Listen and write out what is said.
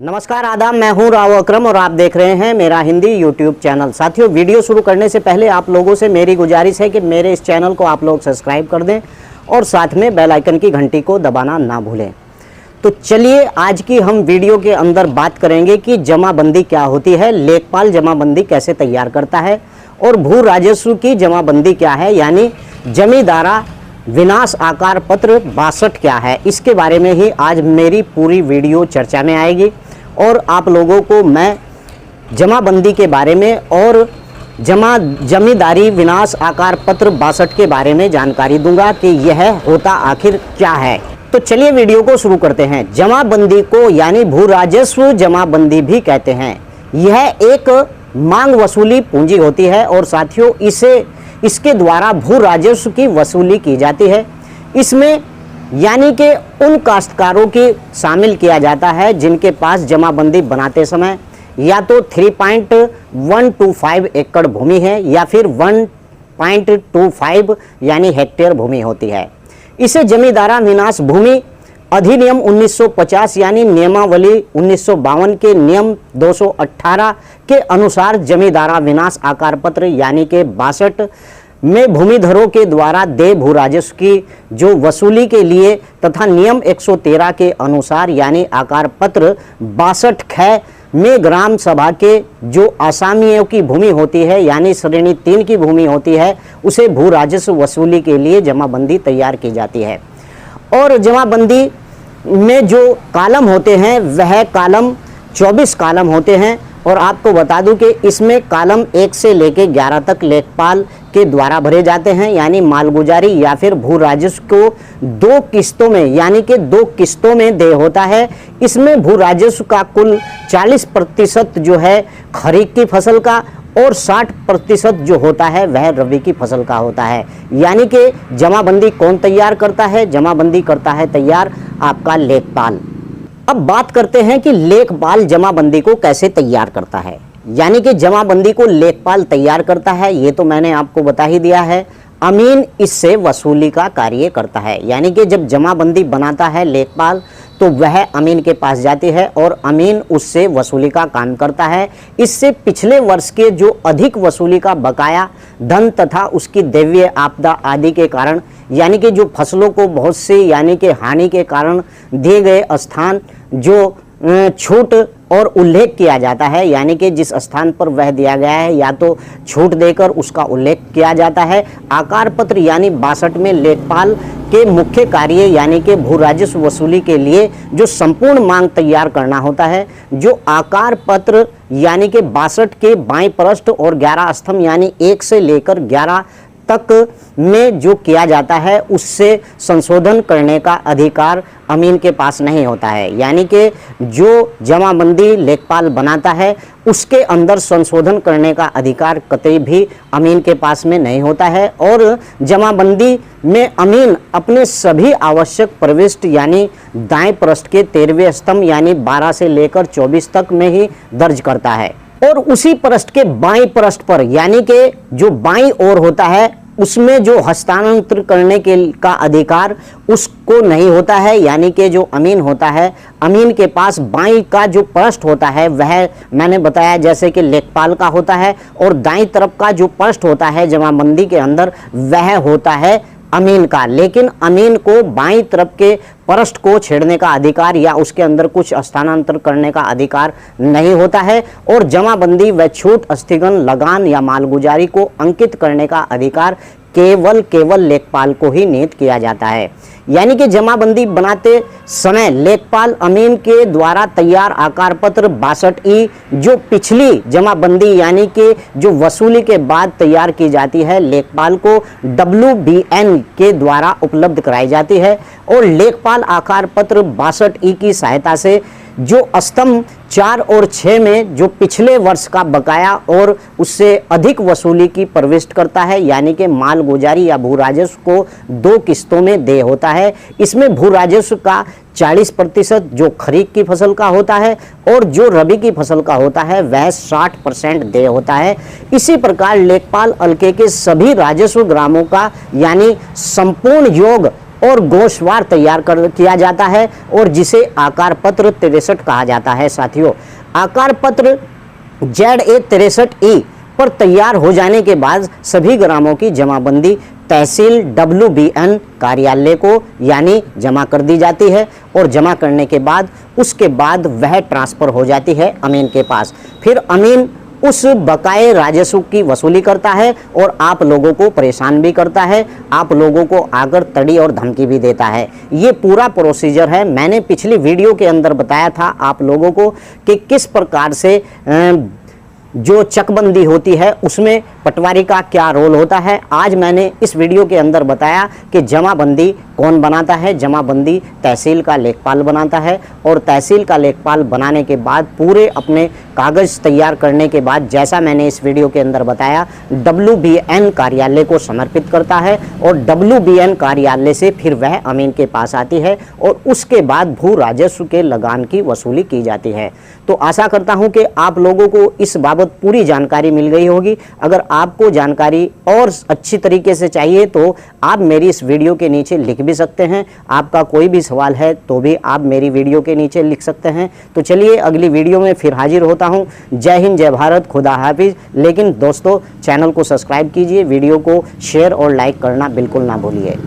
नमस्कार आदाब, मैं हूं राव अकरम और आप देख रहे हैं मेरा हिंदी यूट्यूब चैनल। साथियों, वीडियो शुरू करने से पहले आप लोगों से मेरी गुजारिश है कि मेरे इस चैनल को आप लोग सब्सक्राइब कर दें और साथ में बेल आइकन की घंटी को दबाना ना भूलें। तो चलिए आज की हम वीडियो के अंदर बात करेंगे कि जमाबंदी क्या होती है, लेखपाल जमाबंदी कैसे तैयार करता है और भू राजस्व की जमाबंदी क्या है, यानी जमींदारा विनाश आकार पत्र 62 क्या है। इसके बारे में ही आज मेरी पूरी वीडियो चर्चा में आएगी और आप लोगों को मैं जमाबंदी के बारे में और जमींदारी विनाश आकार पत्र 62 के बारे में जानकारी दूंगा कि यह होता आखिर क्या है। तो चलिए वीडियो को शुरू करते हैं। जमाबंदी को यानी भू राजस्व जमाबंदी भी कहते हैं। यह एक मांग वसूली पूंजी होती है और साथियों इसके द्वारा भू राजस्व की वसूली की जाती है। इसमें यानी कि उन काश्तकारों की शामिल किया जाता है जिनके पास जमाबंदी बनाते समय या तो 3.125 एकड़ भूमि है या फिर 1.25 यानी हेक्टेयर भूमि होती है। इसे जमींदारा विनाश भूमि अधिनियम 1950 यानी नियमावली 1952 के नियम 218 के अनुसार जमींदारा विनाश आकार पत्र यानी कि 62 में भूमिधरों के द्वारा देय भू राजस्व की जो वसूली के लिए तथा नियम 113 के अनुसार यानी आकार पत्र 62 ख में ग्राम सभा के जो आसामियों की भूमि होती है यानी श्रेणी 3 की भूमि होती है उसे भू राजस्व वसूली के लिए जमाबंदी तैयार की जाती है। और जमाबंदी में जो कालम होते हैं वह कालम 24 कालम होते हैं और आपको बता दूं कि इसमें कालम 1 से लेकर 11 तक लेखपाल के द्वारा भरे जाते हैं, यानी मालगुजारी या फिर भू राजस्व को 2 किस्तों में यानी कि 2 किस्तों में देय होता है। इसमें भू राजस्व का कुल 40% जो है खरीफ की फसल का और 60% जो होता है वह रबी की फसल का होता है। यानी कि जमाबंदी कौन तैयार करता है? जमाबंदी करता है तैयार आपका लेखपाल। अब बात करते हैं कि लेखपाल जमाबंदी को कैसे तैयार करता है। यानी कि जमाबंदी को लेखपाल तैयार करता है, ये तो मैंने आपको बता ही दिया है। अमीन इससे वसूली का कार्य करता है, यानी कि जब जमाबंदी बनाता है लेखपाल तो वह अमीन के पास जाती है और अमीन उससे वसूली का काम करता है। इससे पिछले वर्ष के जो अधिक वसूली का बकाया धन तथा उसकी दैवीय आपदा आदि के कारण यानी कि जो फसलों को बहुत सी यानी कि हानि के कारण दिए गए स्थान जो छूट और उल्लेख किया जाता है, यानी कि जिस स्थान पर वह दिया गया है या तो छूट देकर उसका उल्लेख किया जाता है। आकार पत्र यानी 62 में लेखपाल के मुख्य कार्य यानी कि भू राजस्व वसूली के लिए जो संपूर्ण मांग तैयार करना होता है, जो आकार पत्र यानी कि 62 के बाईं पृष्ठ और 11 स्तंभ यानी 1 से लेकर 11 तक में जो किया जाता है उससे संशोधन करने का अधिकार अमीन के पास नहीं होता है। यानी कि जो जमाबंदी लेखपाल बनाता है उसके अंदर संशोधन करने का अधिकार कतई भी अमीन के पास में नहीं होता है और जमाबंदी में अमीन अपने सभी आवश्यक प्रविष्ट यानी दाएं पृष्ठ के 13वें स्तंभ यानी 12 से लेकर 24 तक में ही दर्ज करता है और उसी पृष्ठ के बाईं पृष्ठ पर यानी कि जो बाईं ओर होता है उसमें जो हस्तांतरण करने का अधिकार उसको नहीं होता है। यानी कि जो अमीन होता है, अमीन के पास बाईं का जो पृष्ठ होता है वह मैंने बताया जैसे कि लेखपाल का होता है और दाईं तरफ का जो पृष्ठ होता है जमाबंदी के अंदर वह होता है अमीन का। लेकिन अमीन को बाईं तरफ के पृष्ठ को छेड़ने का अधिकार या उसके अंदर कुछ स्थानांतर करने का अधिकार नहीं होता है और जमाबंदी व छूट, स्थगन, लगान या मालगुजारी को अंकित करने का अधिकार केवल लेखपाल को ही नियुक्त किया जाता है। यानी कि जमाबंदी बनाते समय लेखपाल अमीन के द्वारा तैयार आकार पत्र 62E जो पिछली जमाबंदी यानी कि जो वसूली के बाद तैयार की जाती है लेखपाल को WBN के द्वारा उपलब्ध कराई जाती है और लेखपाल आकार पत्र 62E की सहायता से जो स्तंभ 4 और 6 में जो पिछले वर्ष का बकाया और उससे अधिक वसूली की प्रविष्ट करता है, यानी कि मालगुजारी या भू राजस्व को 2 किस्तों में देय होता है। इसमें भू राजस्व का 40% जो खरीफ की फसल का होता है और जो रबी की फसल का होता है वह 60% देय होता है। इसी प्रकार लेखपाल हल्के के सभी राजस्व ग्रामों का यानी संपूर्ण योग और गोशवार तैयार किया जाता है और जिसे आकार पत्र 63 कहा जाता है। साथियों, आकार पत्र ZA63E पर तैयार हो जाने के बाद सभी ग्रामों की जमाबंदी तहसील WBN कार्यालय को यानी जमा कर दी जाती है और जमा करने के बाद उसके बाद वह ट्रांसफ़र हो जाती है अमीन के पास। फिर अमीन उस बकाए राजस्व की वसूली करता है और आप लोगों को परेशान भी करता है, आप लोगों को आकर तड़ी और धमकी भी देता है। ये पूरा प्रोसीजर है। मैंने पिछली वीडियो के अंदर बताया था आप लोगों को कि किस प्रकार से जो चकबंदी होती है उसमें पटवारी का क्या रोल होता है। आज मैंने इस वीडियो के अंदर बताया कि जमाबंदी कौन बनाता है। जमाबंदी तहसील का लेखपाल बनाता है और तहसील का लेखपाल बनाने के बाद पूरे अपने कागज़ तैयार करने के बाद जैसा मैंने इस वीडियो के अंदर बताया WBN कार्यालय को समर्पित करता है और WBN कार्यालय से फिर वह अमीन के पास आती है और उसके बाद भू राजस्व के लगान की वसूली की जाती है। तो आशा करता हूं कि आप लोगों को इस बाबत पूरी जानकारी मिल गई होगी। अगर आपको जानकारी और अच्छी तरीके से चाहिए तो आप मेरी इस वीडियो के नीचे लिख भी सकते हैं। आपका कोई भी सवाल है तो भी आप मेरी वीडियो के नीचे लिख सकते हैं। तो चलिए अगली वीडियो में फिर हाजिर होता हूं। जय हिंद, जय भारत, खुदा हाफिज। लेकिन दोस्तों, चैनल को सब्सक्राइब कीजिए, वीडियो को शेयर और लाइक करना बिल्कुल ना भूलिए।